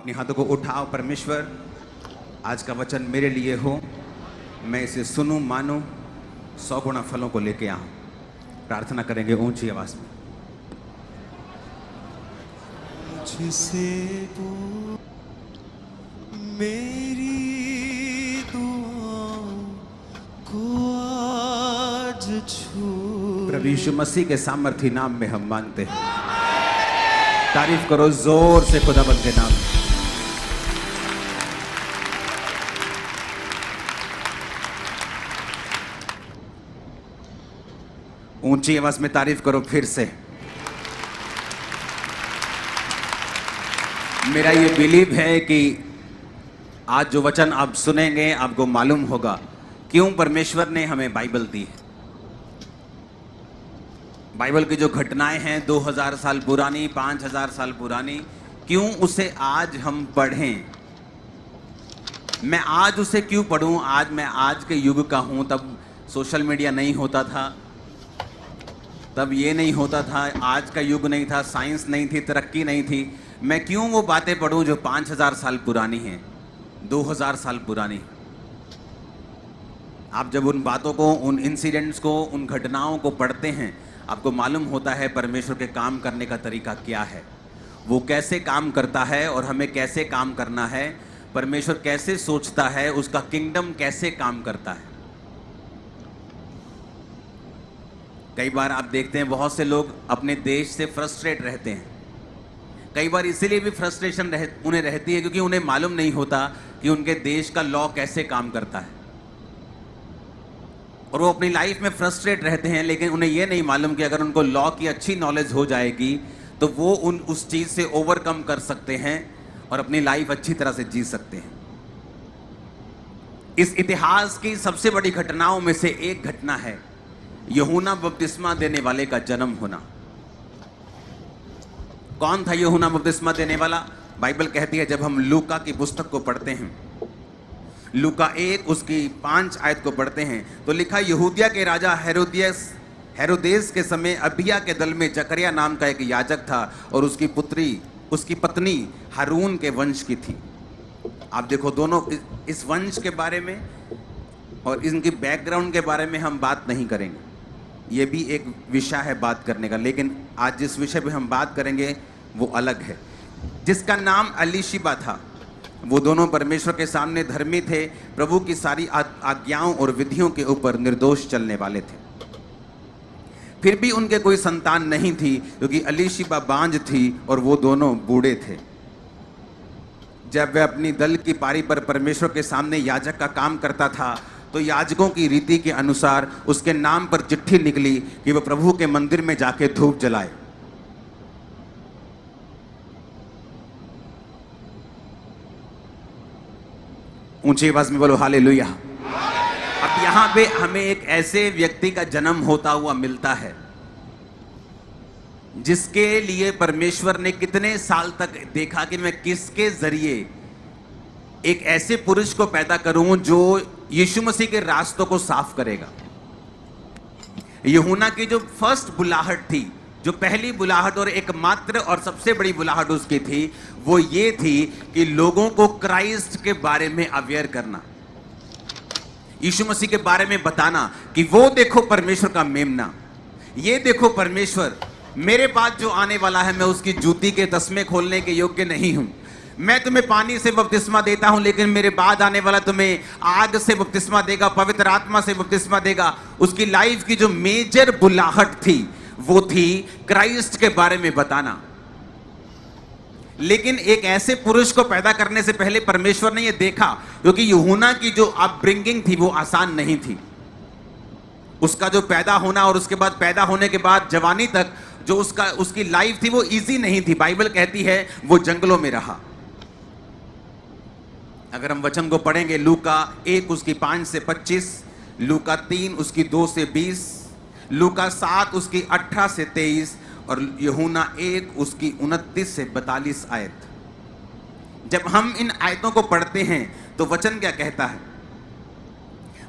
अपने हाथों को उठाओ। परमेश्वर, आज का वचन मेरे लिए हो, मैं इसे सुनूं, मानूं, 100 गुना फलों को लेके आऊं। प्रार्थना करेंगे ऊंची आवाज में। जिसे वो मेरी दुआओं को आज छू। प्रभु यीशु मसीह के सामर्थी नाम में हम मांगते हैं। तारीफ करो जोर से खुदाबंद के नाम। ऊंची आवाज में तारीफ करो फिर से। मेरा ये बिलीव है कि आज जो वचन आप सुनेंगे आपको मालूम होगा क्यों परमेश्वर ने हमें बाइबल दी है। बाइबल की जो घटनाएं हैं 2000 साल पुरानी, 5000 साल पुरानी, क्यों उसे आज हम पढ़ें। मैं आज उसे क्यों पढ़ूं। आज मैं आज के युग का हूं। तब सोशल मीडिया नहीं होता था, तब ये नहीं होता था, आज का युग नहीं था, साइंस नहीं थी, तरक्की नहीं थी। मैं क्यों वो बातें पढ़ूं जो 5000 साल पुरानी हैं, 2000 साल पुरानी। आप जब उन बातों को, उन इंसिडेंट्स को, उन घटनाओं को पढ़ते हैं, आपको मालूम होता है परमेश्वर के काम करने का तरीका क्या है, वो कैसे काम करता है और हमें कैसे काम करना है, परमेश्वर कैसे सोचता है, उसका किंगडम कैसे काम करता है। कई बार आप देखते हैं बहुत से लोग अपने देश से फ्रस्ट्रेट रहते हैं। कई बार इसीलिए भी फ्रस्ट्रेशन उन्हें रहती है क्योंकि उन्हें मालूम नहीं होता कि उनके देश का लॉ कैसे काम करता है, और वो अपनी लाइफ में फ्रस्ट्रेट रहते हैं। लेकिन उन्हें यह नहीं मालूम कि अगर उनको लॉ की अच्छी नॉलेज हो जाएगी तो वो उस चीज से ओवरकम कर सकते हैं और अपनी लाइफ अच्छी तरह से जी सकते हैं। इस इतिहास की सबसे बड़ी घटनाओं में से एक घटना है यूहन्ना बपतिस्मा देने वाले का जन्म होना। कौन था यूहन्ना बपतिस्मा देने वाला। बाइबल कहती है, जब हम लूका की पुस्तक को पढ़ते हैं, लूका 1 उसकी 5 आयत को पढ़ते हैं, तो लिखा, यहूदिया के राजा हेरोदेस के समय अबिया के दल में जकरिया नाम का एक याजक था और उसकी पत्नी हारून के वंश की थी। आप देखो, दोनों इस वंश के बारे में और इनकी बैकग्राउंड के बारे में हम बात नहीं करेंगे, ये भी एक विषय है बात करने का। लेकिन आज जिस विषय पे हम बात करेंगे वो अलग है। जिसका नाम अलीशिबा था, वो दोनों परमेश्वर के सामने धर्मी थे, प्रभु की सारी आज्ञाओं और विधियों के ऊपर निर्दोष चलने वाले थे। फिर भी उनके कोई संतान नहीं थी क्योंकि अलीशिबा बांझ थी और वो दोनों बूढ़े थे। जब वह अपनी दल की पारी पर परमेश्वर के सामने याजक का काम करता था तो याजकों की रीति के अनुसार उसके नाम पर चिट्ठी निकली कि वह प्रभु के मंदिर में जाके धूप जलाए। ऊंची आवाज में बोलो हालेलुया। अब यहां पे हमें एक ऐसे व्यक्ति का जन्म होता हुआ मिलता है जिसके लिए परमेश्वर ने कितने साल तक देखा कि मैं किसके जरिए एक ऐसे पुरुष को पैदा करूं जो यीशु मसीह के रास्तों को साफ करेगा। यूहन्ना की जो फर्स्ट बुलाहट थी, जो पहली बुलाहट और एकमात्र और सबसे बड़ी बुलाहट उसकी थी, वो ये थी कि लोगों को क्राइस्ट के बारे में अवेयर करना, यीशु मसीह के बारे में बताना कि वो देखो परमेश्वर का मेमना, ये देखो परमेश्वर, मेरे पास जो आने वाला है मैं उसकी जूती के तस्मे खोलने के योग्य नहीं हूं। मैं तुम्हें पानी से बपतिस्मा देता हूं, लेकिन मेरे बाद आने वाला तुम्हें आग से बपतिस्मा देगा, पवित्र आत्मा से बपतिस्मा देगा। उसकी लाइफ की जो मेजर बुलाहट थी वो थी क्राइस्ट के बारे में बताना। लेकिन एक ऐसे पुरुष को पैदा करने से पहले परमेश्वर ने यह देखा, क्योंकि यूहन्ना की जो अपब्रिंगिंग थी वो आसान नहीं थी। उसका जो पैदा होना और उसके बाद पैदा होने के बाद जवानी तक जो उसकी लाइफ थी वो इजी नहीं थी। बाइबल कहती है वो जंगलों में रहा। अगर हम वचन को पढ़ेंगे, लूका 1 उसकी 5 से 25, लूका 3 उसकी 2 से 20, लूका 7 उसकी 18 से 23 और यूहन्ना 1 उसकी 29 से 42 आयत। जब हम इन आयतों को पढ़ते हैं तो वचन क्या कहता है।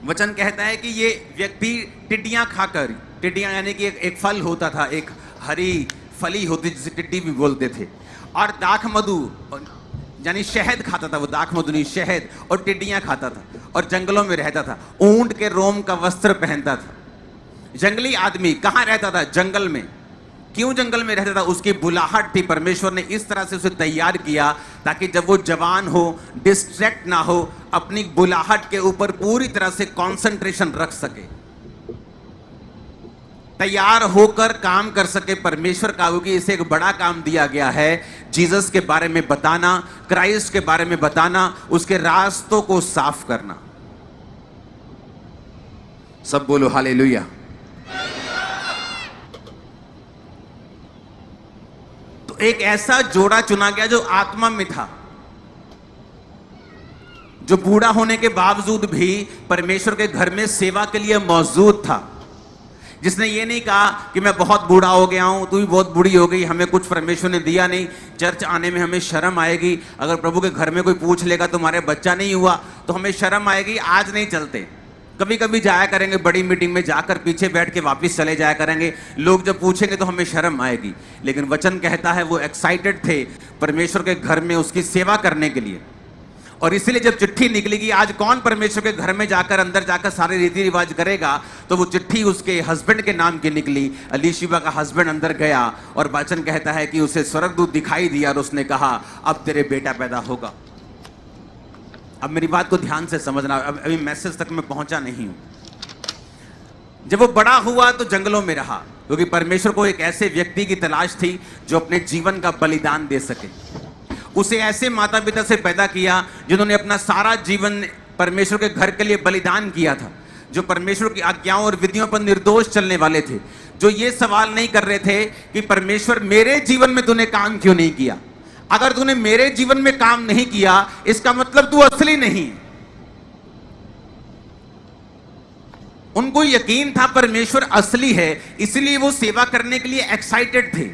वचन कहता है कि ये व्यक्ति टिड्डियां खाकर, टिड्डियां यानी कि एक फल होता था, एक हरी फली होती जिसे टिड्डी भी बोलते थे, और दाख मधु यानी शहद खाता था, वो दाख मधुनी शहद और टिड्डियां खाता था और जंगलों में रहता था। ऊंट के रोम का वस्त्र पहनता था। जंगली आदमी कहाँ रहता था? जंगल में। क्यों जंगल में रहता था? उसकी बुलाहट थी। परमेश्वर ने इस तरह से उसे तैयार किया ताकि जब वो जवान हो, डिस्ट्रैक्ट ना हो, अपनी बुलाहट के ऊपर पूरी तरह से कंसंट्रेशन रख सके, तैयार होकर काम कर सके परमेश्वर का। क्योंकि इसे एक बड़ा काम दिया गया है, जीसस के बारे में बताना, क्राइस्ट के बारे में बताना, उसके रास्तों को साफ करना। सब बोलो हालेलुया। तो एक ऐसा जोड़ा चुना गया जो आत्मा में था, जो बूढ़ा होने के बावजूद भी परमेश्वर के घर में सेवा के लिए मौजूद था, जिसने ये नहीं कहा कि मैं बहुत बूढ़ा हो गया हूं, तू भी बहुत बूढ़ी हो गई, हमें कुछ परमेश्वर ने दिया नहीं, चर्च आने में हमें शर्म आएगी, अगर प्रभु के घर में कोई पूछ लेगा तुम्हारे बच्चा नहीं हुआ तो हमें शर्म आएगी, आज नहीं चलते। कभी कभी जाया करेंगे बड़ी मीटिंग में, जाकर पीछे बैठ के वापस चले जाया करेंगे, लोग जब पूछेंगे तो हमें शर्म आएगी। लेकिन वचन कहता है वो एक्साइटेड थे परमेश्वर के घर में उसकी सेवा करने के लिए। और इसलिए जब चिट्ठी निकली कि आज कौन परमेश्वर के घर में जाकर अंदर जाकर सारे रीति रिवाज करेगा, तो वो चिट्ठी उसके हस्बैंड के नाम की निकली। अलीशिबा का हस्बैंड अंदर गया और वचन कहता है कि उसे स्वर्गदूत दिखाई दिया और उसने कहा अब तेरे बेटा पैदा होगा। अब मेरी बात को ध्यान से समझना, अभी मैसेज तक मैं पहुंचा नहीं हूं। जब वो बड़ा हुआ तो जंगलों में रहा, क्योंकि परमेश्वर को एक ऐसे व्यक्ति की तलाश थी जो अपने जीवन का बलिदान दे सके। उसे ऐसे माता पिता से पैदा किया जिन्होंने अपना सारा जीवन परमेश्वर के घर के लिए बलिदान किया था, जो परमेश्वर की आज्ञाओं और विधियों पर निर्दोष चलने वाले थे, जो ये सवाल नहीं कर रहे थे कि परमेश्वर मेरे जीवन में तूने काम क्यों नहीं किया। अगर तूने मेरे जीवन में काम नहीं किया इसका मतलब तू असली नहीं है। उनको यकीन था परमेश्वर असली है, इसलिए वो सेवा करने के लिए एक्साइटेड थे।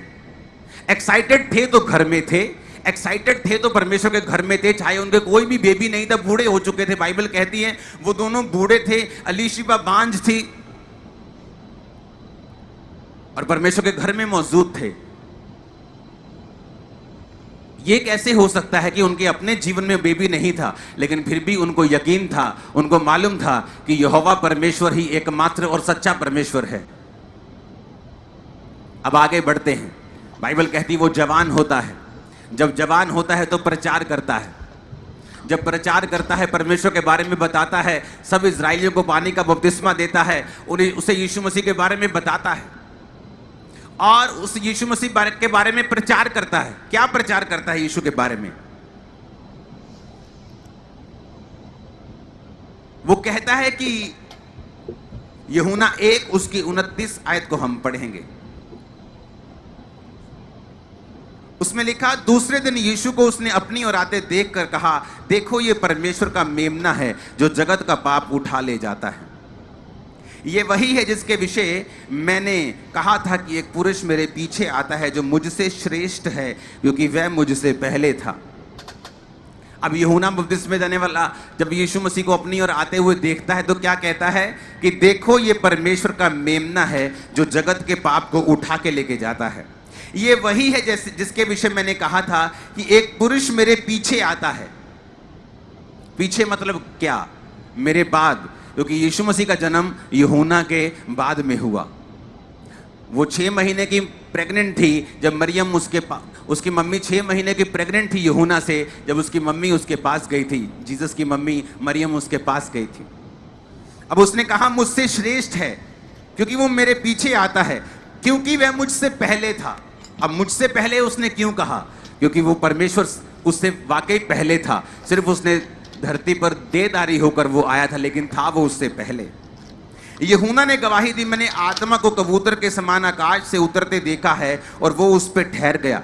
एक्साइटेड थे तो घर में थे, एक्साइटेड थे तो परमेश्वर के घर में थे, चाहे उनके कोई भी बेबी नहीं था, बूढ़े हो चुके थे। बाइबल कहती है वो दोनों बूढ़े थे, अलीशिबा बांझ थी और परमेश्वर के घर में मौजूद थे। ये कैसे हो सकता है कि उनके अपने जीवन में बेबी नहीं था, लेकिन फिर भी उनको यकीन था, उनको मालूम था कि यहोवा परमेश्वर ही एकमात्र और सच्चा परमेश्वर है। अब आगे बढ़ते हैं। बाइबल कहती वो जवान होता है, जब जवान होता है तो प्रचार करता है। जब प्रचार करता है, परमेश्वर के बारे में बताता है, सब इजराइलियों को पानी का बपतिस्मा देता है, उसे यीशु मसीह के बारे में बताता है और उस यीशु मसीह के बारे में प्रचार करता है। क्या प्रचार करता है यीशु के बारे में? वो कहता है कि यूहन्ना 1 उसकी 29 आयत को हम पढ़ेंगे। उसमें लिखा, दूसरे दिन यीशु को उसने अपनी ओर आते देखकर कहा, देखो ये परमेश्वर का मेमना है जो जगत का पाप उठा ले जाता है। ये वही है जिसके विषय मैंने कहा था कि एक पुरुष मेरे पीछे आता है जो मुझसे श्रेष्ठ है, क्योंकि वह मुझसे पहले था। अब यूहन्ना बपतिस्मा देने वाला जब यीशु मसीह को अपनी ओर आते हुए देखता है तो क्या कहता है कि देखो ये परमेश्वर का मेमना है जो जगत के पाप को उठा के लेके जाता है। ये वही है जैसे जिसके विषय मैंने कहा था कि एक पुरुष मेरे पीछे आता है। पीछे मतलब क्या? मेरे बाद, क्योंकि यीशु मसीह का जन्म यूहन्ना के बाद में हुआ। वो 6 महीने की प्रेग्नेंट थी जब मरियम उसकी मम्मी 6 महीने की प्रेग्नेंट थी यूहन्ना से, जब उसकी मम्मी उसके पास गई थी। जीसस की मम्मी मरियम उसके पास गई थी। अब उसने कहा मुझसे श्रेष्ठ है क्योंकि वो मेरे पीछे आता है, क्योंकि वह मुझसे पहले था। अब मुझसे पहले उसने क्यों कहा? क्योंकि वो परमेश्वर उससे वाकई पहले था, सिर्फ उसने धरती पर देहधारी होकर वो आया था, लेकिन था वो उससे पहले। यूहन्ना ने गवाही दी, मैंने आत्मा को कबूतर के समान आकाश से उतरते देखा है और वो उस पर ठहर गया।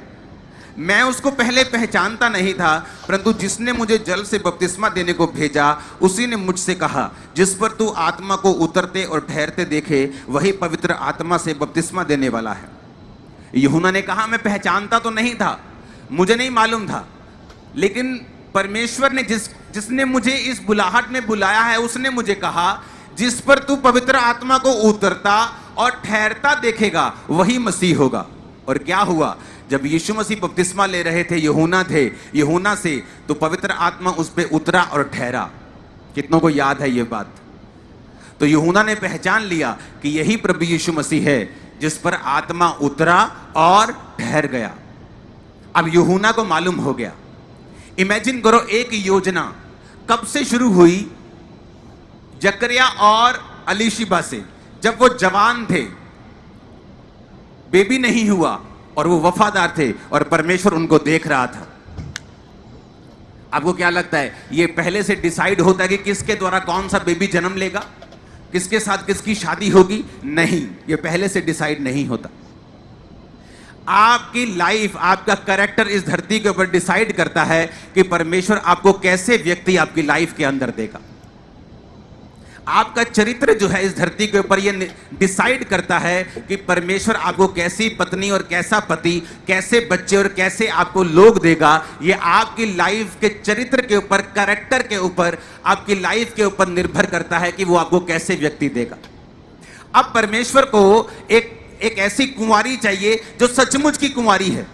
मैं उसको पहले पहचानता नहीं था, परंतु जिसने मुझे जल से बपतिस्मा देने को भेजा उसी ने मुझसे कहा, जिस पर तू आत्मा को उतरते और ठहरते देखे वही पवित्र आत्मा से बपतिस्मा देने वाला है। यूहन्ना ने कहा मैं पहचानता तो नहीं था, मुझे नहीं मालूम था, लेकिन परमेश्वर ने जिसने मुझे इस बुलाहट में बुलाया है उसने मुझे कहा, जिस पर तू पवित्र आत्मा को उतरता और ठहरता देखेगा वही मसीह होगा। और क्या हुआ? जब यीशु मसीह बपतिस्मा ले रहे थे, यूहन्ना से, तो पवित्र आत्मा उस पे उतरा और ठहरा। कितनों को याद है ये बात? तो यूहन्ना ने पहचान लिया कि यही प्रभु यीशु मसीह है जिस पर आत्मा उतरा और ठहर गया। अब यूहन्ना को मालूम हो गया। इमेजिन करो, एक योजना कब से शुरू हुई? जकरिया और अलीशिबा से, जब वो जवान थे, बेबी नहीं हुआ और वो वफादार थे और परमेश्वर उनको देख रहा था। आपको क्या लगता है, ये पहले से डिसाइड होता है कि किसके द्वारा कौन सा बेबी जन्म लेगा, किसके साथ किसकी शादी होगी? नहीं, ये पहले से डिसाइड नहीं होता। आपकी लाइफ, आपका कैरेक्टर इस धरती के ऊपर डिसाइड करता है कि परमेश्वर आपको कैसे व्यक्ति आपकी लाइफ के अंदर देगा। आपका चरित्र जो है इस धरती के ऊपर ये डिसाइड करता है कि परमेश्वर आपको कैसी पत्नी और कैसा पति, कैसे बच्चे और कैसे आपको लोग देगा। ये आपकी लाइफ के चरित्र के ऊपर, कैरेक्टर के ऊपर, आपकी लाइफ के ऊपर निर्भर करता है कि वो आपको कैसे व्यक्ति देगा। अब परमेश्वर को एक ऐसी कुंवारी चाहिए जो सचमुच की कुंवारी है।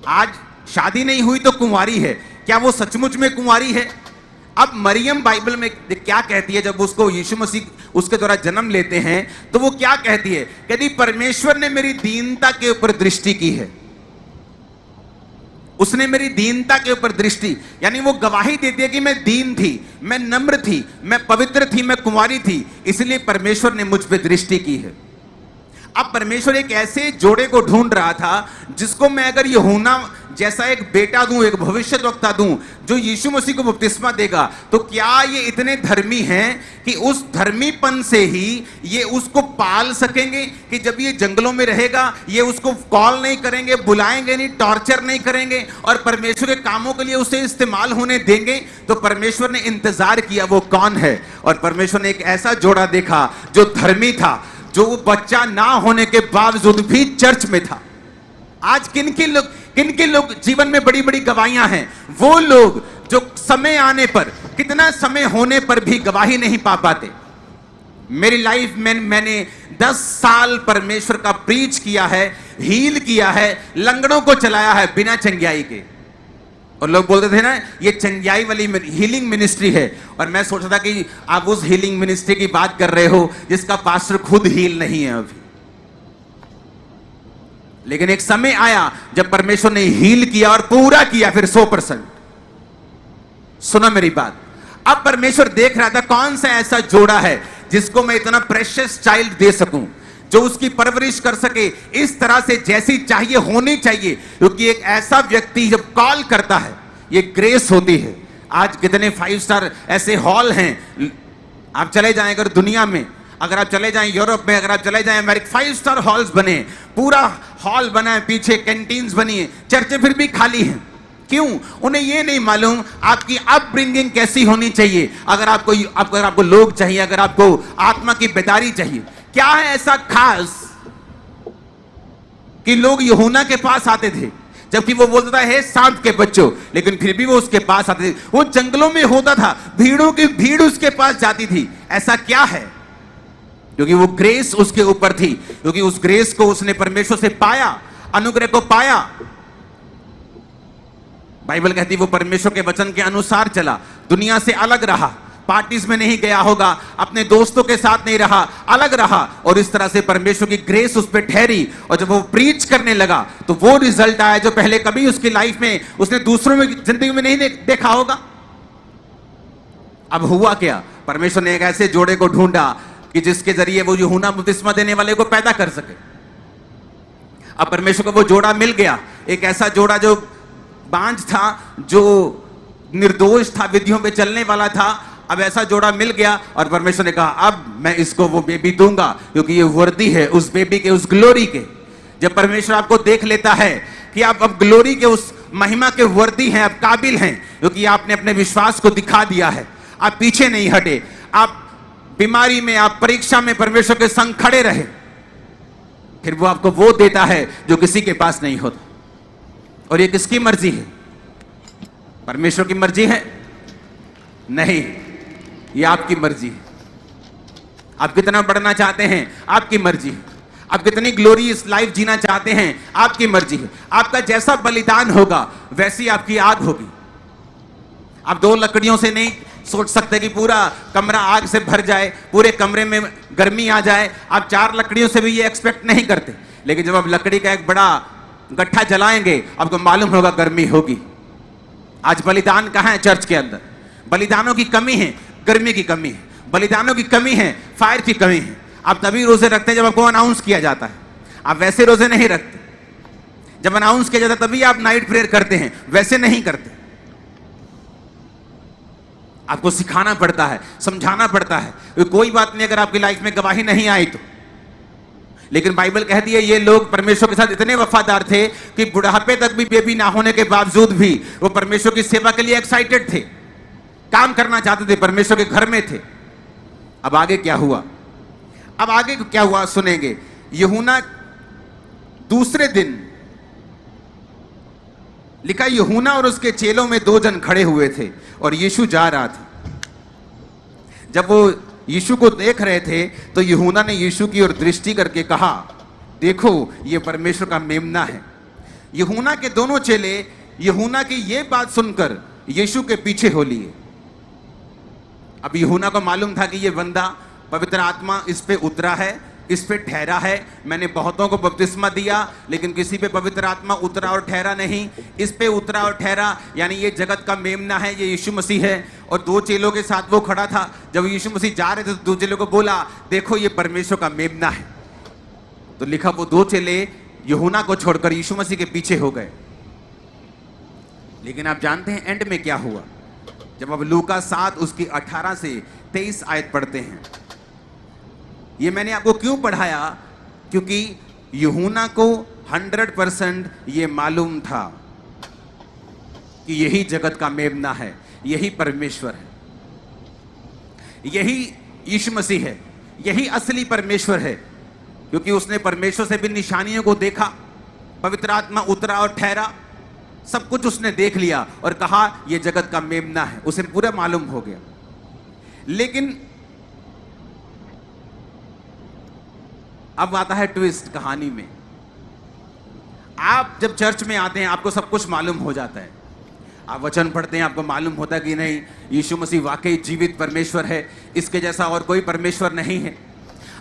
आज शादी नहीं हुई तो कुंवारी है, क्या वो सचमुच में कुंवारी है? अब मरियम बाइबल में क्या कहती है, जब उसको यीशु मसीह उसके द्वारा जन्म लेते हैं तो वो क्या कहती है? कहती परमेश्वर ने मेरी दीनता के ऊपर दृष्टि की है। उसने मेरी दीनता के ऊपर दृष्टि, यानी वो गवाही देती है कि मैं दीन थी, मैं नम्र थी, मैं पवित्र थी, मैं कुंवारी थी, इसलिए परमेश्वर ने मुझ पर दृष्टि की है। अब परमेश्वर एक ऐसे जोड़े को ढूंढ रहा था जिसको मैं अगर यूहन्ना जैसा एक बेटा दूं, एक भविष्यद्वक्ता दूं जो यीशु मसीह को बपतिस्मा देगा, तो क्या ये इतने धर्मी हैं कि उस धर्मीपन से ही ये उसको पाल सकेंगे कि जब ये जंगलों में रहेगा ये उसको कॉल नहीं करेंगे, बुलाएंगे नहीं, टॉर्चर नहीं करेंगे और परमेश्वर के कामों के लिए उसे इस्तेमाल होने देंगे? तो परमेश्वर ने इंतजार किया वो कौन है, और परमेश्वर ने एक ऐसा जोड़ा देखा जो धर्मी था, जो बच्चा ना होने के बावजूद भी चर्च में था। आज किन के लोग जीवन में बड़ी बड़ी गवाहियां हैं? वो लोग जो समय आने पर, कितना समय होने पर भी गवाही नहीं पा पाते। मेरी लाइफ में मैंने 10 साल परमेश्वर का प्रीच किया है, हील किया है, लंगड़ों को चलाया है बिना चंगियाई के। और लोग बोलते थे ना ये चंगियाई वाली हीलिंग मिनिस्ट्री है, और मैं सोचता था कि आप उस हीलिंग मिनिस्ट्री की बात कर रहे हो जिसका पास्टर खुद हील नहीं है अभी। लेकिन एक समय आया जब परमेश्वर ने हील किया और पूरा किया, फिर 100%। सुना मेरी बात? अब परमेश्वर देख रहा था कौन सा ऐसा जोड़ा है जिसको मैं इतना प्रेशियस चाइल्ड दे सकूं, जो उसकी परवरिश कर सके इस तरह से जैसी चाहिए होनी चाहिए। क्योंकि एक ऐसा व्यक्ति जब कॉल करता है, ये ग्रेस होती है। आज कितने 5 स्टार ऐसे हॉल हैं, आप चले जाएं अगर दुनिया में, अगर आप चले जाएं यूरोप में, अगर आप चले जाएं अमेरिका, 5 स्टार हॉल्स बने, पूरा हॉल बना है, पीछे कैंटीन्स बनी है, चर्चें फिर भी खाली हैं। क्यों? उन्हें ये नहीं मालूम आपकी अपब्रिंगिंग कैसी होनी चाहिए। अगर आपको लोग चाहिए, अगर आपको आत्मा की बेदारी चाहिए, क्या है ऐसा खास कि लोग यूहन्ना के पास आते थे जबकि वो बोलता था हे सांप के बच्चों, लेकिन फिर भी वो उसके पास आते थे। वो जंगलों में होता था, भीड़ों की भीड़ उसके पास जाती थी। ऐसा क्या है? क्योंकि वो ग्रेस उसके ऊपर थी, क्योंकि उस ग्रेस को उसने परमेश्वर से पाया, अनुग्रह को पाया। बाइबल कहती वो परमेश्वर के वचन के अनुसार चला, दुनिया से अलग रहा, पार्टीज में नहीं गया होगा, अपने दोस्तों के साथ नहीं रहा, अलग रहा, और इस तरह से परमेश्वर की ग्रेस उस पर ठहरी। और जब वो प्रीच करने लगा तो वो रिजल्ट आया जो पहले कभी उसकी लाइफ में उसने दूसरों में जिंदगी में नहीं देखा होगा। अब हुआ क्या? परमेश्वर ने एक ऐसे जोड़े को ढूंढा कि जिसके जरिए वो यूहन्ना बपतिस्मा देने वाले को पैदा कर सके। अब परमेश्वर को वो जोड़ा मिल गया, एक ऐसा जोड़ा जो बांझ था, जो निर्दोष था, विधियों पे चलने वाला था। अब ऐसा जोड़ा मिल गया और परमेश्वर ने कहा अब मैं इसको वो बेबी दूंगा, क्योंकि ये वर्दी है उस बेबी के, उस ग्लोरी के। जब परमेश्वर आपको देख लेता है कि आप अब ग्लोरी के, उस महिमा के वर्दी हैं, आप काबिल हैं, क्योंकि आपने अपने विश्वास को दिखा दिया है, आप पीछे नहीं हटे, आप बीमारी में, आप परीक्षा में परमेश्वर के संग खड़े रहे, फिर वो आपको वो देता है जो किसी के पास नहीं होता। और ये किसकी मर्जी है? परमेश्वर की मर्जी है? नहीं, ये आपकी मर्जी है। आप कितना बढ़ना चाहते हैं, आपकी मर्जी है। आप कितनी ग्लोरियस लाइफ जीना चाहते हैं, आपकी मर्जी है। आपका जैसा बलिदान होगा वैसी आपकी आग होगी। आप 2 लकड़ियों से नहीं सोच सकते कि पूरा कमरा आग से भर जाए, पूरे कमरे में गर्मी आ जाए। आप 4 लकड़ियों से भी ये एक्सपेक्ट नहीं करते, लेकिन जब आप लकड़ी का एक बड़ा गट्ठा जलाएंगे आपको मालूम होगा गर्मी होगी। आज बलिदान कहाँ है? चर्च के अंदर बलिदानों की कमी है, गर्मी की कमी है, बलिदानों की कमी है, फायर की कमी है। आप तभी रोजे रखते हैं जब आपको अनाउंस किया जाता है, आप वैसे रोजे नहीं रखते। जब अनाउंस किया जाता है तभी आप नाइट प्रेयर करते हैं, वैसे नहीं करते। आपको सिखाना पड़ता है, समझाना पड़ता है। कोई बात नहीं अगर आपकी लाइफ में गवाही नहीं आई तो, लेकिन बाइबल कहती है ये लोग परमेश्वर के साथ इतने वफादार थे कि बुढ़ापे तक भी बेबी ना होने के बावजूद भी वो परमेश्वर की सेवा के लिए एक्साइटेड थे, काम करना चाहते थे, परमेश्वर के घर में थे। अब आगे क्या हुआ? अब आगे क्या हुआ सुनेंगे। यूहन्ना दूसरे दिन लिखा, यूहन्ना और उसके चेलों में 2 जन खड़े हुए थे और यीशु जा रहा था। जब वो यीशु को देख रहे थे तो यूहन्ना ने यीशु की ओर दृष्टि करके कहा, देखो ये परमेश्वर का मेमना है। यूहन्ना के दोनों चेले यूहन्ना की ये बात सुनकर यीशु के पीछे हो लिए। अब यूहन्ना को मालूम था कि ये बंदा पवित्र आत्मा इस पे उतरा है, इस पे ठहरा है। मैंने बहुतों को बपतिस्मा दिया लेकिन किसी पे पवित्र आत्मा उतरा और ठहरा नहीं, इस पे उतरा और ठहरा, यानी ये जगत का मेमना है, ये यीशु मसीह है। और 2 चेलों के साथ वो खड़ा था। जब यीशु मसीह जा रहे थे तो 2 चेलों को बोला, देखो ये परमेश्वर का मेमना है। तो लिखा वो 2 चेले यूहन्ना को छोड़कर यीशु मसीह के पीछे हो गए। लेकिन आप जानते हैं एंड में क्या हुआ? जब आप लूका 7 उसकी 18 से 23 आयत पढ़ते हैं। ये मैंने आपको क्यों पढ़ाया? क्योंकि यूहन्ना को 100% ये मालूम था कि यही जगत का मेमना है, यही परमेश्वर है, यही यीशु मसीह है, यही असली परमेश्वर है। क्योंकि उसने परमेश्वर से भी निशानियों को देखा, पवित्र आत्मा उतरा और ठहरा, सब कुछ उसने देख लिया और कहा यह जगत का मेमना है, उसे पूरा मालूम हो गया। लेकिन अब आता है ट्विस्ट कहानी में। आप जब चर्च में आते हैं आपको सब कुछ मालूम हो जाता है, आप वचन पढ़ते हैं, आपको मालूम होता है कि नहीं यीशु मसीह वाकई जीवित परमेश्वर है, इसके जैसा और कोई परमेश्वर नहीं है।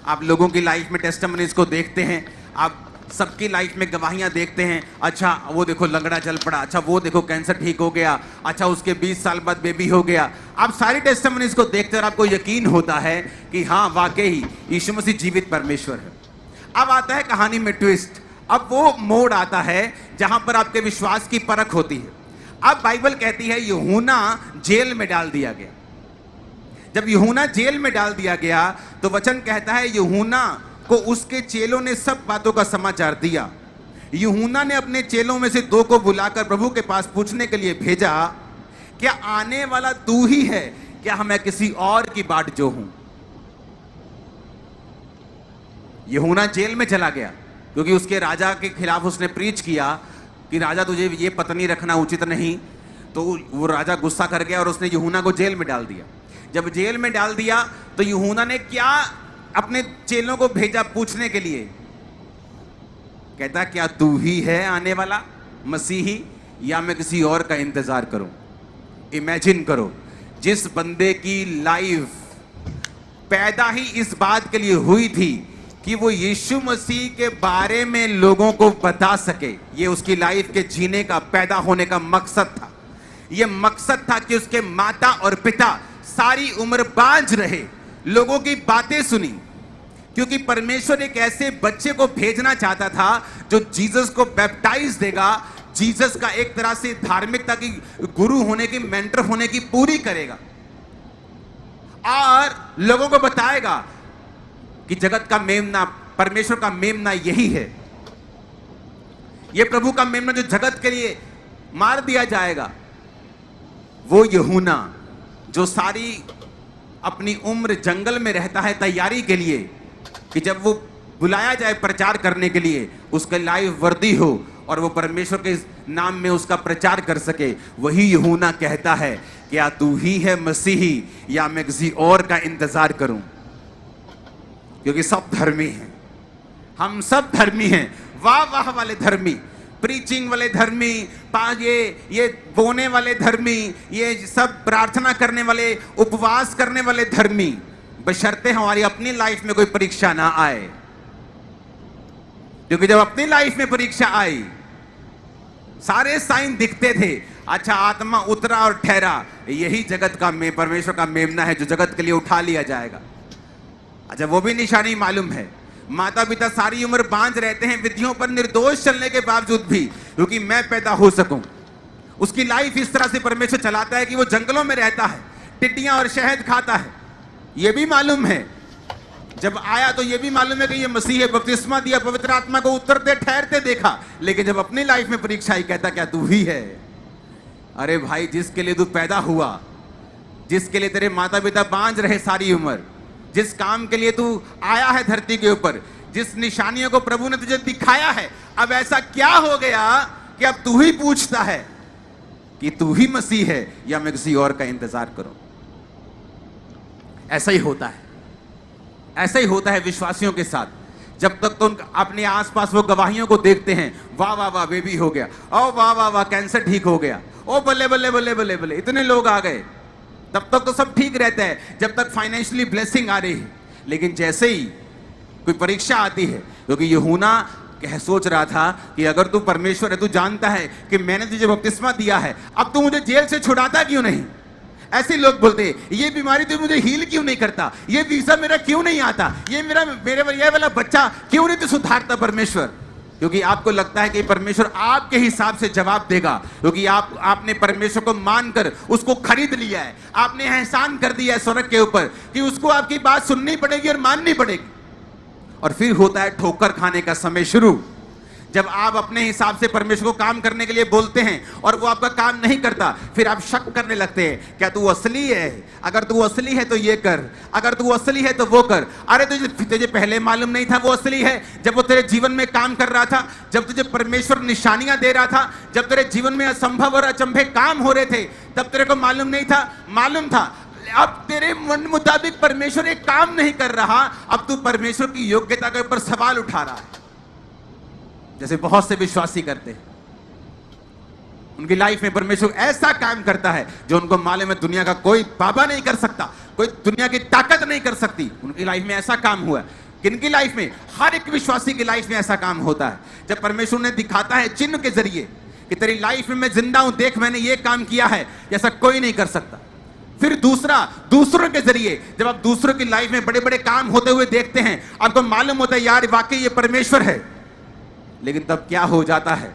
आप लोगों की लाइफ में टेस्टिमनीज को देखते हैं, आप सबकी लाइफ में गवाहियां देखते हैं। अच्छा वो देखो लंगड़ा चल पड़ा, अच्छा वो देखो कैंसर ठीक हो गया, अच्छा उसके 20 साल बाद बेबी हो गया। आप सारी टेस्टिमनीज को देखते हैं और आपको यकीन होता है कि हाँ वाकई यीशु मसीह जीवित परमेश्वर है। अब आता है कहानी में ट्विस्ट। अब वो मोड़ आता है जहां पर आपके विश्वास की परख होती है। अब बाइबल कहती है यूहन्ना जेल में डाल दिया गया। जब यूहन्ना जेल में डाल दिया गया तो वचन कहता है यूहन्ना को उसके चेलों ने सब बातों का समाचार दिया। यूहन्ना ने अपने चेलों में से 2 को बुलाकर प्रभु के पास पूछने के लिए भेजा, क्या आने वाला तू ही है, क्या मैं किसी और की बाट जो हूं? यूहन्ना जेल में चला गया क्योंकि उसके राजा के खिलाफ उसने प्रीच किया कि राजा तुझे ये पत्नी रखना उचित नहीं। तो वो राजा गुस्सा कर गया और उसने यूहन्ना को जेल में डाल दिया। जब जेल में डाल दिया तो यूहन्ना ने क्या अपने चेलों को भेजा पूछने के लिए, कहता क्या तू ही है आने वाला मसीही या मैं किसी और का इंतजार करूं? इमेजिन करो, जिस बंदे की लाइफ पैदा ही इस बात के लिए हुई थी कि वो यीशु मसीह के बारे में लोगों को बता सके, ये उसकी लाइफ के जीने का, पैदा होने का मकसद था। ये मकसद था कि उसके माता और पिता सारी उम्र बांझ रहे, लोगों की बातें सुनी, क्योंकि परमेश्वर एक ऐसे बच्चे को भेजना चाहता था जो जीसस को बैप्टाइज देगा, जीसस का एक तरह से धार्मिकता की गुरु होने की, मेंटर होने की पूरी करेगा और लोगों को बताएगा कि जगत का मेमना, परमेश्वर का मेमना यही है। यह प्रभु का मेमना जो जगत के लिए मार दिया जाएगा, वो यूहन्ना जो सारी अपनी उम्र जंगल में रहता है तैयारी के लिए कि जब वो बुलाया जाए प्रचार करने के लिए उसके लाइफ वर्दी हो और वो परमेश्वर के नाम में उसका प्रचार कर सके, वही यूहन्ना कहता है क्या तू ही है मसीही या मैं किसी और का इंतजार करूं? क्योंकि सब धर्मी हैं, हम सब धर्मी हैं। वाह वाह वाले धर्मी, प्रीचिंग वाले धर्मी, ये बोने वाले धर्मी, ये सब प्रार्थना करने वाले, उपवास करने वाले धर्मी, बशर्ते हमारी अपनी लाइफ में कोई परीक्षा ना आए। क्योंकि जब अपनी लाइफ में परीक्षा आई, सारे साइन दिखते थे, अच्छा आत्मा उतरा और ठहरा, यही जगत का परमेश्वर का मेमना है जो जगत के लिए उठा लिया जाएगा। अच्छा वो भी निशानी मालूम है। माता पिता सारी उम्र बांझ रहते हैं विधियों पर निर्दोष चलने के बावजूद भी, क्योंकि मैं पैदा हो सकूं। उसकी लाइफ इस तरह से परमेश्वर चलाता है कि वो जंगलों में रहता है, टिड्डियां और शहद खाता है। ये भी मालूम है, जब आया तो ये भी मालूम है कि ये मसीह है, बपतिस्मा दिया, पवित्र आत्मा को उतरते ठहरते देखा, लेकिन जब अपनी लाइफ में परीक्षा आई, कहता क्या तू ही है? अरे भाई, जिसके लिए तू पैदा हुआ, जिसके लिए तेरे माता पिता बांझ रहे सारी उम्र, जिस काम के लिए तू आया है धरती के ऊपर, जिस निशानियों को प्रभु ने तुझे दिखाया है, अब ऐसा क्या हो गया कि अब तू ही पूछता है कि तू ही मसीह है या मैं किसी और का इंतजार करूं? ऐसा ही होता है, ऐसा ही होता है विश्वासियों के साथ। जब तक तो अपने आसपास वो गवाहियों को देखते हैं, वाह वाह वाह बेबी हो गया, ओ वाह वाह वाह कैंसर ठीक हो गया, ओ बल्ले बल्ले बल्ले बल्ले बल्ले इतने लोग आ गए, तब तक तो सब ठीक रहता है, जब तक फाइनेंशियली ब्लेसिंग आ रही है। लेकिन जैसे ही कोई परीक्षा आती है, क्योंकि यूहन्ना सोच रहा था कि अगर तू परमेश्वर है, तू जानता है कि मैंने तुझे बपतिस्मा दिया है, अब तू मुझे जेल से छुड़ाता क्यों नहीं? ऐसे लोग बोलते हैं, ये बीमारी तो मुझे हील क्यों नहीं करता, ये वीजा मेरा क्यों नहीं आता, ये मेरे वाला बच्चा क्यों नहीं तो सुधारता परमेश्वर? क्योंकि आपको लगता है कि परमेश्वर आपके हिसाब से जवाब देगा, क्योंकि आपने परमेश्वर को मानकर उसको खरीद लिया है, आपने एहसान कर दिया है स्वर्ग के ऊपर कि उसको आपकी बात सुननी पड़ेगी और माननी पड़ेगी। और फिर होता है ठोकर खाने का समय शुरू, जब आप अपने हिसाब से परमेश्वर को काम करने के लिए बोलते हैं और वो आपका काम नहीं करता, फिर आप शक करने लगते हैं, क्या तू असली है? अगर तू असली है तो ये कर, अगर तू असली है तो वो कर। अरे तुझे पहले मालूम नहीं था वो असली है? जब वो तेरे जीवन में काम कर रहा था, जब तुझे परमेश्वर निशानियां दे रहा था, जब तेरे जीवन में असंभव और अचंभे काम हो रहे थे, तब तेरे को मालूम नहीं था? मालूम था। अब तेरे मन मुताबिक परमेश्वर एक काम नहीं कर रहा, अब तू परमेश्वर की योग्यता के ऊपर सवाल उठा रहा है। जैसे बहुत से विश्वासी करते हैं, उनकी लाइफ में परमेश्वर ऐसा काम करता है जो उनको मालूम है दुनिया का कोई बाबा नहीं कर सकता, कोई दुनिया की ताकत नहीं कर सकती। उनकी लाइफ में ऐसा काम हुआ। किनकी लाइफ में? हर एक विश्वासी की लाइफ में ऐसा काम होता है, जब परमेश्वर ने दिखाता है चिन्ह के जरिए कि तेरी लाइफ में मैं जिंदा हूं, देख मैंने ये काम किया है, जैसा कोई नहीं कर सकता। फिर दूसरों के जरिए जब आप दूसरों की लाइफ में बड़े बड़े काम होते हुए देखते हैं, आपको मालूम होता है यार वाकई ये परमेश्वर है। लेकिन तब क्या हो जाता है,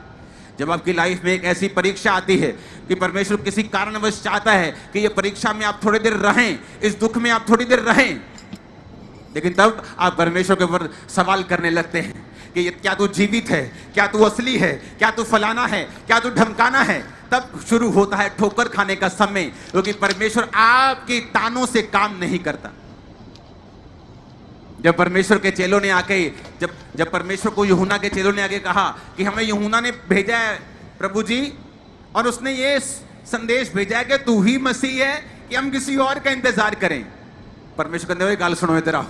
जब आपकी लाइफ में एक ऐसी परीक्षा आती है कि परमेश्वर किसी कारणवश चाहता है कि ये परीक्षा में आप थोड़ी देर रहें, इस दुख में आप थोड़ी देर रहें, लेकिन तब आप परमेश्वर के ऊपर सवाल करने लगते हैं कि ये क्या तू जीवित है, क्या तू असली है, क्या तू फलाना है, क्या तू ढमकाना है। तब शुरू होता है ठोकर खाने का समय, क्योंकि परमेश्वर आपकी तानों से काम नहीं करता। जब परमेश्वर के चेलों ने आके जब परमेश्वर को यूहन्ना के चेलों ने आके कहा कि हमें यूहन्ना ने भेजा है प्रभु जी, और उसने ये संदेश भेजा है कि तू ही मसीह है कि हम किसी और का इंतजार करें। परमेश्वर कहते हुए गाल सुनो इधर आओ।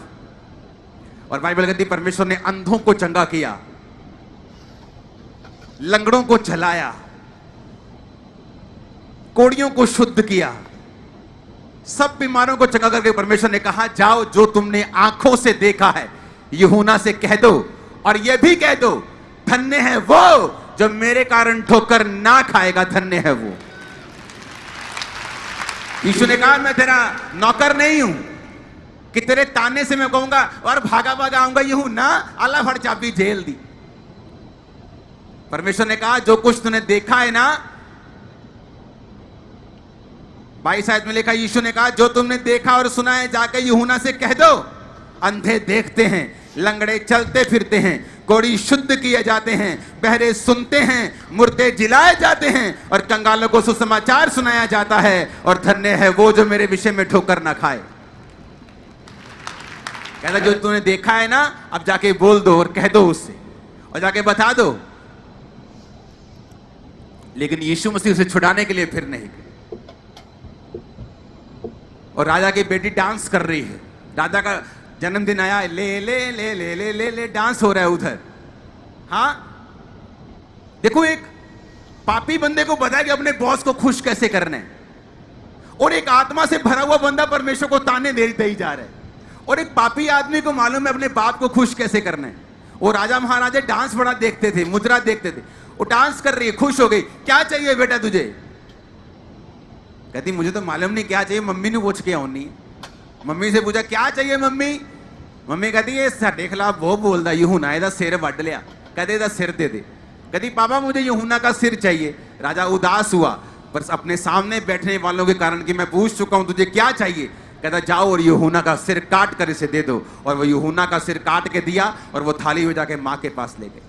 और बाइबल कहती परमेश्वर ने अंधों को चंगा किया, लंगड़ों को चलाया, कोड़ियों को शुद्ध किया, सब बीमारों को चंगा करके परमेश्वर ने कहा जाओ जो तुमने आंखों से देखा है यूहन्ना से कह दो, और यह भी कह दो धन्य है वो जो मेरे कारण ठोकर ना खाएगा, धन्य है वो। यीशु ने कहा मैं तेरा नौकर नहीं हूं कि तेरे ताने से मैं कहूंगा और भागा भागा आऊंगा। यूहन्ना अल्लाह भर चाबी जेल दी। परमेश्वर ने कहा जो कुछ तूने देखा है ना, 22 आयत में लिखा, यीशु ने कहा जो तुमने देखा और सुना है जाकर यूहन्ना से कह दो। अंधे देखते हैं, लंगड़े चलते फिरते हैं, कोढ़ी शुद्ध किए जाते हैं, बहरे सुनते हैं, मुर्दे जिलाए जाते हैं और कंगालों को सुसमाचार सुनाया जाता है, और धन्य है वो जो मेरे विषय में ठोकर ना खाए। कहता जो तूने देखा है ना, अब जाके बोल दो और कह दो उससे, और जाके बता दो। लेकिन यीशु मसीह उसे छुड़ाने के लिए फिर नहीं गए। और राजा की बेटी डांस कर रही है, राजा का जन्मदिन आया, ले ले ले ले ले ले ले डांस हो रहा है उधर। हाँ, देखो एक पापी बंदे को पता है कि अपने बॉस को खुश कैसे करना है, और एक आत्मा से भरा हुआ बंदा परमेश्वर को ताने देते ही जा रहा है, और एक पापी आदमी को मालूम है अपने बाप को खुश कैसे करना है। वो राजा महाराजा डांस बड़ा देखते थे, मुद्रा देखते थे, वो डांस कर रही है, खुश हो गई। क्या चाहिए बेटा तुझे? कहती मुझे तो मालूम नहीं क्या चाहिए, मम्मी ने पूछ के आनी। मम्मी से पूछा क्या चाहिए मम्मी? मम्मी कहती है साडे खिलाफ वो बोलता यूहन्ना ਇਹਦਾ सिर वड लिया, कहते ਇਹਦਾ सिर दे दे। कहती पापा मुझे यूहन्ना का सिर चाहिए। राजा उदास हुआ, पर अपने सामने बैठने वालों के कारण कि मैं पूछ चुका हूं तुझे क्या चाहिए, कहता जाओ और यूहन्ना का सिर काट कर इसे दे दो। और वो यूहन्ना का सिर काट के दिया और वो थाली में जाके मां के पास ले गए।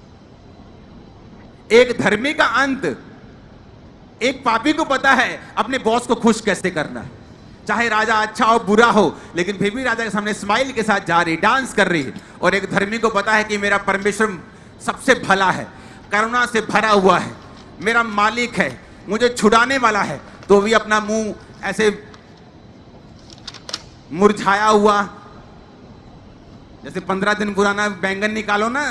एक धर्मी का अंत, एक पापी को पता है अपने बॉस को खुश कैसे करना है, चाहे राजा अच्छा हो बुरा हो, लेकिन फिर भी राजा के सामने स्माइल के साथ जा रही, डांस कर रही है। और एक धर्मी को पता है कि मेरा परमेश्वर सबसे भला है, करुणा से भरा हुआ है, मेरा मालिक है, मुझे छुड़ाने वाला है, तो भी अपना मुंह ऐसे मुरझाया हुआ, जैसे 15 दिन पुराना बैंगन निकालो ना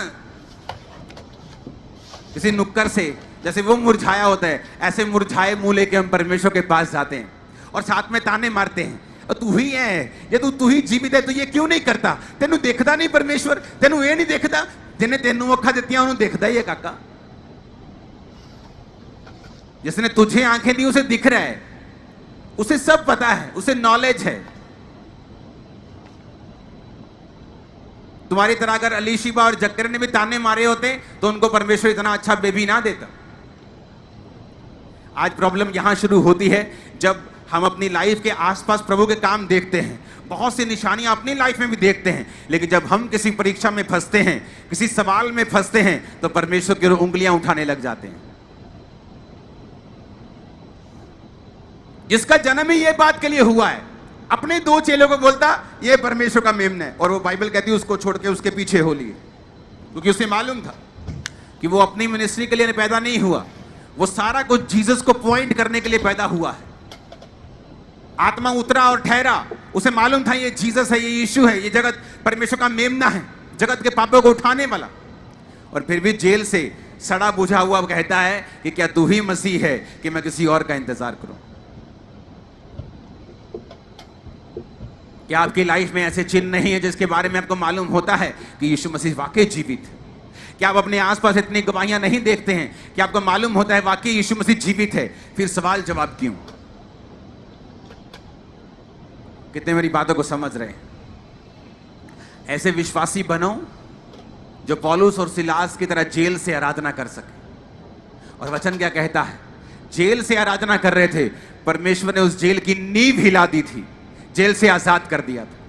किसी नुक्कर से, जैसे वो मुरझाया होता है, ऐसे मुरझाए मुंह लेके हम परमेश्वर के पास जाते हैं और साथ में ताने मारते हैं, और तू ही है, ये तू ही जीवित है, तो ये क्यों नहीं करता? तेनू देखता नहीं परमेश्वर? तेनू ये नहीं देखता? जिन्हें तेनू अखा दित्तियां उन्होंने देखता ही है काका। जिसने तुझे आंखें दी उसे दिख रहा है, उसे सब पता है, उसे नॉलेज है। तुम्हारी तरह अगर अलीशिबा और जक्कर ने भी ताने मारे होते तो उनको परमेश्वर इतना अच्छा बेबी ना देता। आज प्रॉब्लम यहां शुरू होती है जब हम अपनी लाइफ के आसपास प्रभु के काम देखते हैं, बहुत सी निशानियां अपनी लाइफ में भी देखते हैं, लेकिन जब हम किसी परीक्षा में फंसते हैं, किसी सवाल में फंसते हैं, तो परमेश्वर की ओर उंगलियां उठाने लग जाते हैं। जिसका जन्म ही ये बात के लिए हुआ है, अपने 2 चेलों को बोलता ये परमेश्वर का मेमना है, और वो बाइबल कहती है उसको छोड़ के उसके पीछे हो लिए, क्योंकि उसे मालूम था कि वो अपनी मिनिस्ट्री के लिए पैदा नहीं हुआ, वो सारा कुछ जीसस को पॉइंट करने के लिए पैदा हुआ है। आत्मा उतरा और ठहरा, उसे मालूम था ये जीसस है, ये यीशु है, ये जगत परमेश्वर का मेमना है, जगत के पापों को उठाने वाला। और फिर भी जेल से सड़ा बुझा हुआ कहता है कि क्या तू ही मसीह है कि मैं किसी और का इंतजार करूं? क्या आपकी लाइफ में ऐसे चिन्ह नहीं है जिसके बारे में आपको मालूम होता है कि यीशु मसीह वाकई जीवित है? क्या आप अपने आसपास इतनी गवाहियां नहीं देखते हैं कि आपको मालूम होता है वाकई यीशु मसीह जीवित है? फिर सवाल जवाब क्यों? कितने मेरी बातों को समझ रहे हैं? ऐसे विश्वासी बनो जो पौलुस और सिलास की तरह जेल से आराधना कर सके। और वचन क्या कहता है? जेल से आराधना कर रहे थे, परमेश्वर ने उस जेल की नींव हिला दी थी, जेल से आजाद कर दिया था।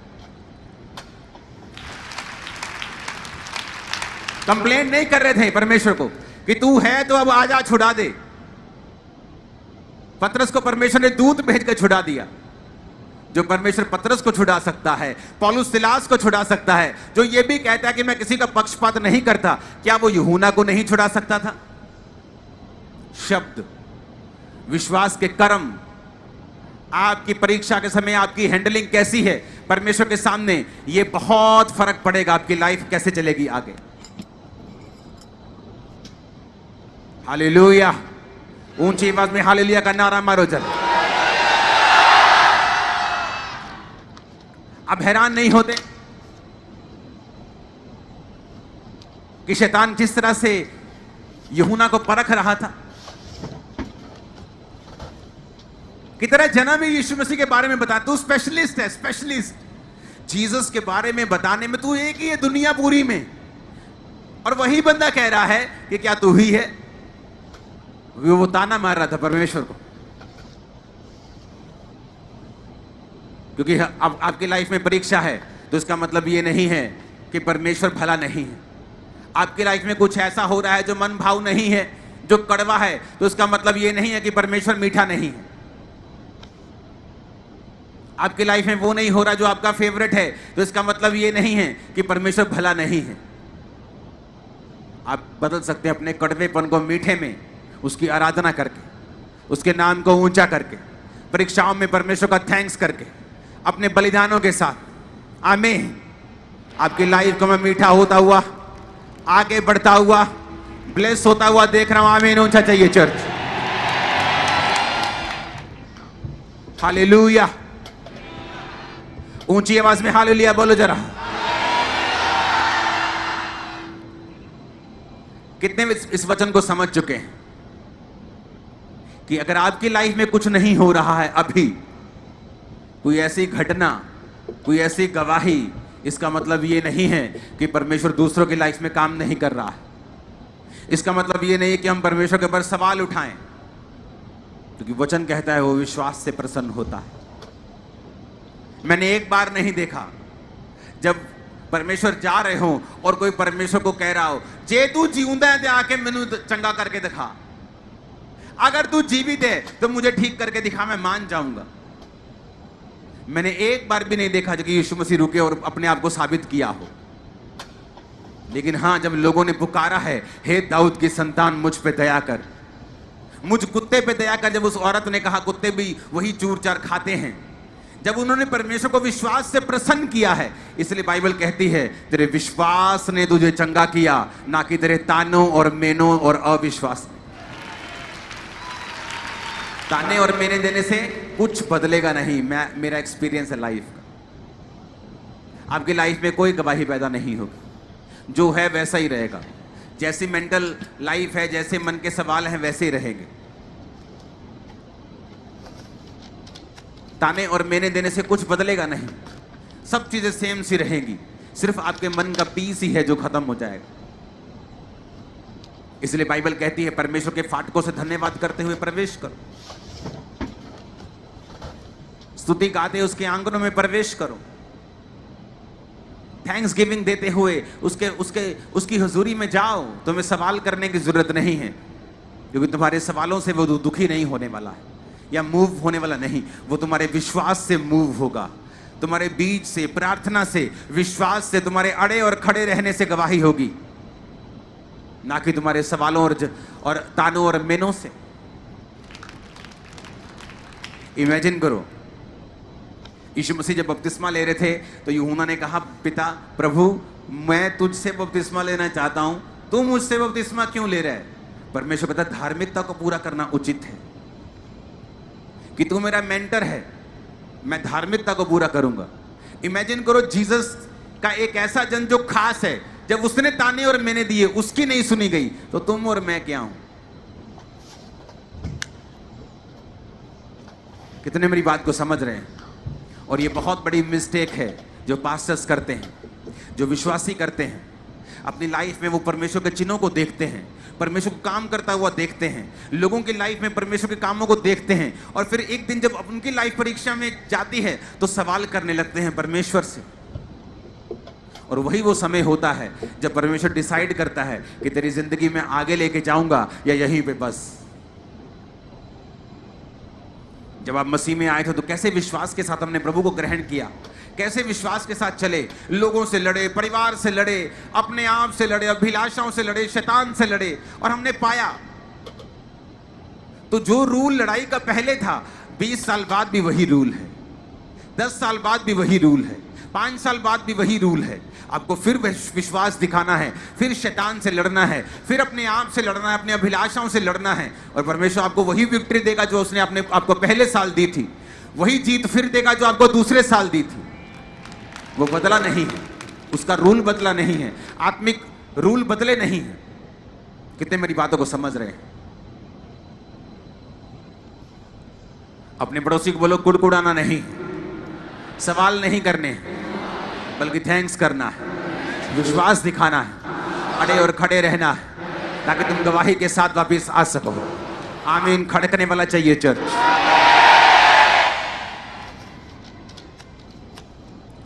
कंप्लेंट नहीं कर रहे थे परमेश्वर को कि तू है तो अब आजा छुड़ा दे। पतरस को परमेश्वर ने दूत भेज कर छुड़ा दिया। जो परमेश्वर पतरस को छुड़ा सकता है, पौलुस सिलास को छुड़ा सकता है, जो ये भी कहता है कि मैं किसी का पक्षपात नहीं करता, क्या वो यूहन्ना को नहीं छुड़ा सकता था? शब्द, विश्वास के कर्म, आपकी परीक्षा के समय आपकी हैंडलिंग कैसी है परमेश्वर के सामने, ये बहुत फर्क पड़ेगा आपकी लाइफ कैसे चलेगी आगे। हालेलुया! ऊंची आवाज में हालेलुया का नारा मारो जरा। अब हैरान नहीं होते कि शैतान जिस तरह से यूहन्ना को परख रहा था, की तरह जन्म ही यीशु मसीह के बारे में बता। तू स्पेशलिस्ट है, स्पेशलिस्ट जीसस के बारे में बताने में तू एक ही है दुनिया पूरी में। और वही बंदा कह रहा है कि क्या तू ही है? वो ताना मार रहा था परमेश्वर को, क्योंकि अब आपकी लाइफ में परीक्षा है तो इसका मतलब ये नहीं है कि परमेश्वर भला नहीं है। आपकी लाइफ में कुछ ऐसा हो रहा है जो मन भाव नहीं है, जो कड़वा है, तो इसका मतलब ये नहीं है कि परमेश्वर मीठा नहीं है। आपकी लाइफ में वो नहीं हो रहा जो आपका फेवरेट है, तो इसका मतलब ये नहीं है कि परमेश्वर भला नहीं है। आप बदल सकते हैं अपने कड़वेपन को मीठे में, उसकी आराधना करके, उसके नाम को ऊंचा करके, परीक्षाओं में परमेश्वर का थैंक्स करके, अपने बलिदानों के साथ। आमीन। आपकी लाइफ को मैं मीठा होता हुआ, आगे बढ़ता हुआ, ब्लेस होता हुआ देख रहा हूं। आमीन ऊंचा चाहिए चर्च। हालेलुया। ऊंची आवाज में हालेलुया बोलो जरा। कितने इस वचन को समझ चुके हैं कि अगर आपकी लाइफ में कुछ नहीं हो रहा है अभी, कोई ऐसी घटना, कोई ऐसी गवाही, इसका मतलब ये नहीं है कि परमेश्वर दूसरों की लाइफ में काम नहीं कर रहा है। इसका मतलब ये नहीं है कि हम परमेश्वर के ऊपर सवाल उठाएं, क्योंकि वचन कहता है वो विश्वास से प्रसन्न होता है। मैंने एक बार नहीं देखा जब परमेश्वर जा रहे हो और कोई परमेश्वर को कह रहा हो, जे तू जीवंदा है ते आके मैनू चंगा करके दिखा, अगर तू जीवित है तो मुझे ठीक करके दिखा, मैं मान जाऊंगा। मैंने एक बार भी नहीं देखा कि यीशु मसीह रुके और अपने आप को साबित किया हो। लेकिन हां, जब लोगों ने पुकारा है, हे दाऊद की संतान मुझ पे दया कर, मुझ कुत्ते पे दया कर, जब उस औरत ने कहा कुत्ते भी वही चूर चार खाते हैं, जब उन्होंने परमेश्वर को विश्वास से प्रसन्न किया है, इसलिए बाइबल कहती है तेरे विश्वास ने तुझे चंगा किया, ना कि तेरे तानों और मेनों और अविश्वास। ताने और मेने देने से कुछ बदलेगा नहीं। मेरा एक्सपीरियंस है लाइफ का। आपकी लाइफ में कोई गवाही पैदा नहीं होगी, जो है वैसा ही रहेगा। जैसी मेंटल लाइफ है, जैसे मन के सवाल हैं, वैसे ही रहेंगे। ताने और मेने देने से कुछ बदलेगा नहीं, सब चीजें सेम सी रहेंगी। सिर्फ आपके मन का पीस ही है जो खत्म हो जाएगा। इसलिए बाइबल कहती है परमेश्वर के फाटकों से धन्यवाद करते हुए प्रवेश करो, स्तुति गाते उसके आंगनों में प्रवेश करो, थैंक्स गिविंग देते हुए उसकी हुजूरी में जाओ। तुम्हें सवाल करने की जरूरत नहीं है, क्योंकि तुम्हारे सवालों से वो दुखी नहीं होने वाला है या मूव होने वाला नहीं। वो तुम्हारे विश्वास से मूव होगा, तुम्हारे बीच से, प्रार्थना से, विश्वास से, तुम्हारे अड़े और खड़े रहने से गवाही होगी, ना कि तुम्हारे सवालों और तानों और मेनों से। इमेजिन करो, यीशु मसीह जब बपतिस्मा ले रहे थे तो यूहन्ना ने कहा, पिता प्रभु मैं तुझसे बपतिस्मा लेना चाहता हूं, तू मुझसे बपतिस्मा क्यों ले रहा है? परमेश्वर कहता धार्मिकता को पूरा करना उचित है कि तू मेरा मेंटर है, मैं धार्मिकता को पूरा करूंगा। इमेजिन करो, जीसस का एक ऐसा जन जो खास है, जब उसने ताने और मैंने दिए उसकी नहीं सुनी गई, तो तुम और मैं क्या हूं? कितने मेरी बात को समझ रहे हैं? और ये बहुत बड़ी मिस्टेक है जो पास्टर्स करते हैं, जो विश्वासी करते हैं। अपनी लाइफ में वो परमेश्वर के चिन्हों को देखते हैं, परमेश्वर को काम करता हुआ देखते हैं, लोगों की लाइफ में परमेश्वर के कामों को देखते हैं, और फिर एक दिन जब उनकी लाइफ परीक्षा में जाती है तो सवाल करने लगते हैं परमेश्वर से। और वही वो समय होता है जब परमेश्वर डिसाइड करता है कि तेरी जिंदगी में आगे लेके जाऊंगा या यहीं पे बस। जब आप मसीह में आए थे तो कैसे विश्वास के साथ हमने प्रभु को ग्रहण किया, कैसे विश्वास के साथ चले, लोगों से लड़े, परिवार से लड़े, अपने आप से लड़े, अभिलाषाओं से लड़े, शैतान से लड़े, और हमने पाया तो जो रूल लड़ाई का पहले था 20 साल बाद भी वही रूल है, 10 साल बाद भी वही रूल है, 5 साल बाद भी वही रूल है। आपको फिर विश्वास दिखाना है, फिर शैतान से लड़ना है, फिर अपने आप से लड़ना है, अपनी अभिलाषाओं से लड़ना है, और परमेश्वर आपको वही विक्ट्री देगा जो उसने आपको पहले साल दी थी, वही जीत फिर देगा जो आपको दूसरे साल दी थी। वो बदला नहीं है, उसका रूल बदला नहीं है, आत्मिक रूल बदले नहीं है। कितने मेरी बातों को समझ रहे हैं? अपने पड़ोसी को बोलो कुड़कुड़ाना नहीं, सवाल नहीं करने, बल्कि थैंक्स करना है, विश्वास दिखाना है, अड़े और खड़े रहना है, ताकि तुम गवाही के साथ वापस आ सको। आमीन। खड़कने वाला चाहिए चर्च।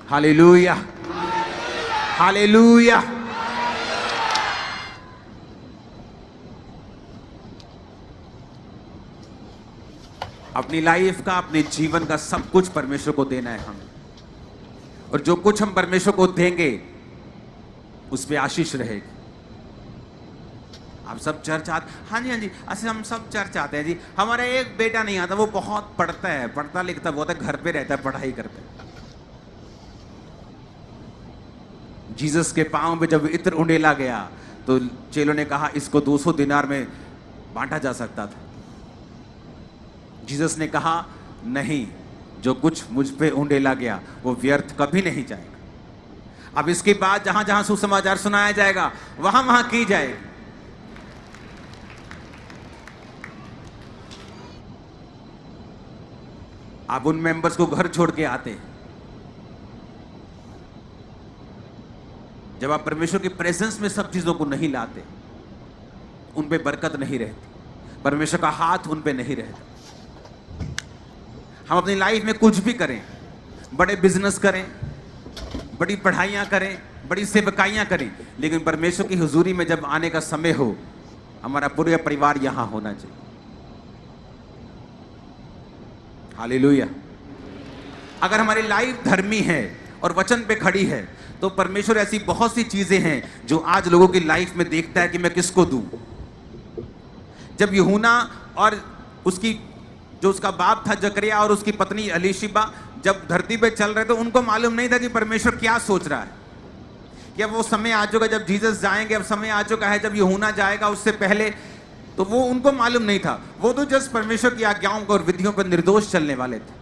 Hallelujah, hallelujah. अपनी लाइफ का, अपने जीवन का सब कुछ परमेश्वर को देना है हमें, और जो कुछ हम परमेश्वर को देंगे उस पे आशीष रहेगी। आप सब चर्च आते? हाँ जी, हाँ जी, ऐसे हम सब चर्च आते हैं जी। हमारा एक बेटा नहीं आता, वो बहुत पढ़ता है, पढ़ता लिखता बहुत है, घर पे रहता है, पढ़ाई करता है। जीसस के पांव पे जब इत्र उंडेला गया तो चेलों ने कहा इसको 200 दिनार में बांटा जा सकता था। जीसस ने कहा नहीं, जो कुछ मुझ पे उंडेला गया वो व्यर्थ कभी नहीं जाएगा। अब इसके बाद जहां जहां सुसमाचार सुनाया जाएगा वहां वहां की जाएगी। आप उन मेंबर्स को घर छोड़ के आते हैं। जब आप परमेश्वर की प्रेजेंस में सब चीजों को नहीं लाते, उन पे बरकत नहीं रहती, परमेश्वर का हाथ उन पे नहीं रहता। हम अपनी लाइफ में कुछ भी करें, बड़े बिजनेस करें, बड़ी पढ़ाइयां करें, बड़ी सेवकाइयां करें, लेकिन परमेश्वर की हुजूरी में जब आने का समय हो, हमारा पूरा परिवार यहां होना चाहिए। हालेलुया। अगर हमारी लाइफ धर्मी है और वचन पे खड़ी है तो परमेश्वर ऐसी बहुत सी चीजें हैं जो आज लोगों की लाइफ में देखता है कि मैं किसको दूं। जब यूहन्ना और उसकी जो उसका बाप था जकरिया और उसकी पत्नी एलीशिबा जब धरती पे चल रहे थे, उनको मालूम नहीं था कि परमेश्वर क्या सोच रहा है। कि अब वो समय आ चुका जब जीसस जाएंगे, अब समय आ चुका है जब यूहन्ना जाएगा, उससे पहले तो वो उनको मालूम नहीं था। वो तो जस्ट परमेश्वर की आज्ञाओं को और विधियों पर निर्दोष चलने वाले थे।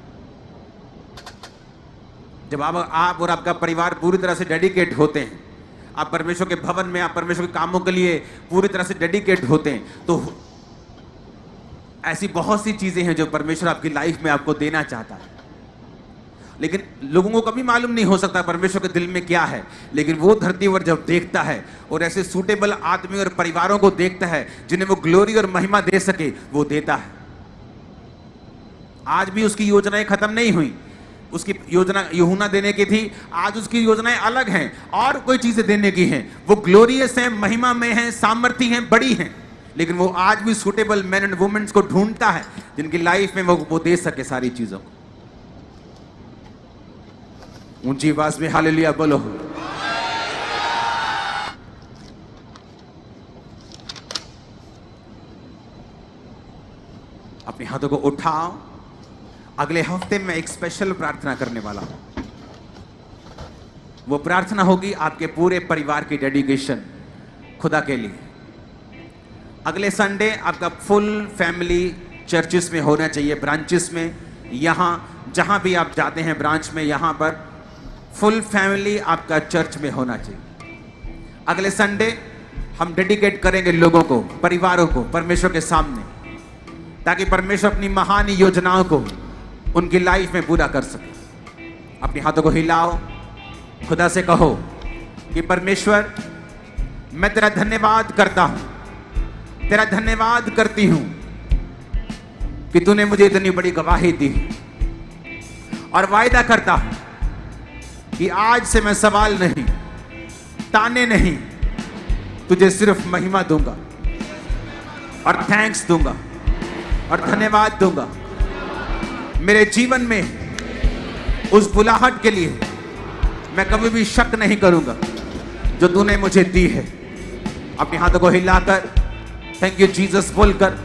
जब आप और आपका परिवार पूरी तरह से डेडिकेट होते हैं, आप परमेश्वर के भवन में, आप परमेश्वर के कामों के लिए पूरी तरह से डेडिकेट होते हैं, तो ऐसी बहुत सी चीजें हैं जो परमेश्वर आपकी लाइफ में आपको देना चाहता है। लेकिन लोगों को कभी मालूम नहीं हो सकता परमेश्वर के दिल में क्या है। लेकिन वो धरती पर जब देखता है और ऐसे सूटेबल आदमी और परिवारों को देखता है जिन्हें वो ग्लोरी और महिमा दे सके, वो देता है। आज भी उसकी योजनाएं खत्म नहीं हुई। उसकी योजना यूहन्ना देने की थी, आज उसकी योजनाएं अलग हैं और कोई चीजें देने की हैं। वो ग्लोरियस हैं, महिमा में हैं, सामर्थ्य हैं, बड़ी हैं, लेकिन वो आज भी सूटेबल मैन एंड वुमेन्स को ढूंढता है जिनकी लाइफ में वो दे सके सारी चीजों को। ऊंची आवाज में हालेलुया बोलो। अपने हाथों को उठाओ। अगले हफ्ते में एक स्पेशल प्रार्थना करने वाला हूं। वो प्रार्थना होगी आपके पूरे परिवार की डेडिकेशन खुदा के लिए। अगले संडे आपका फुल फैमिली चर्चिस में होना चाहिए, ब्रांचेस में। यहां जहां भी आप जाते हैं ब्रांच में, यहां पर फुल फैमिली आपका चर्च में होना चाहिए। अगले संडे हम डेडिकेट करेंगे लोगों को, परिवारों को परमेश्वर के सामने, ताकि परमेश्वर अपनी महान योजनाओं को उनकी लाइफ में पूरा कर सके। अपने हाथों को हिलाओ, खुदा से कहो कि परमेश्वर मैं तेरा धन्यवाद करता हूं, तेरा धन्यवाद करती हूं कि तूने मुझे इतनी बड़ी गवाही दी, और वायदा करता हूं कि आज से मैं सवाल नहीं, ताने नहीं, तुझे सिर्फ महिमा दूंगा और थैंक्स दूंगा और धन्यवाद दूंगा। मेरे जीवन में उस बुलाहट के लिए मैं कभी भी शक नहीं करूंगा जो तूने मुझे दी है। अपने हाथों को हिलाकर थैंक यू जीसस बोलकर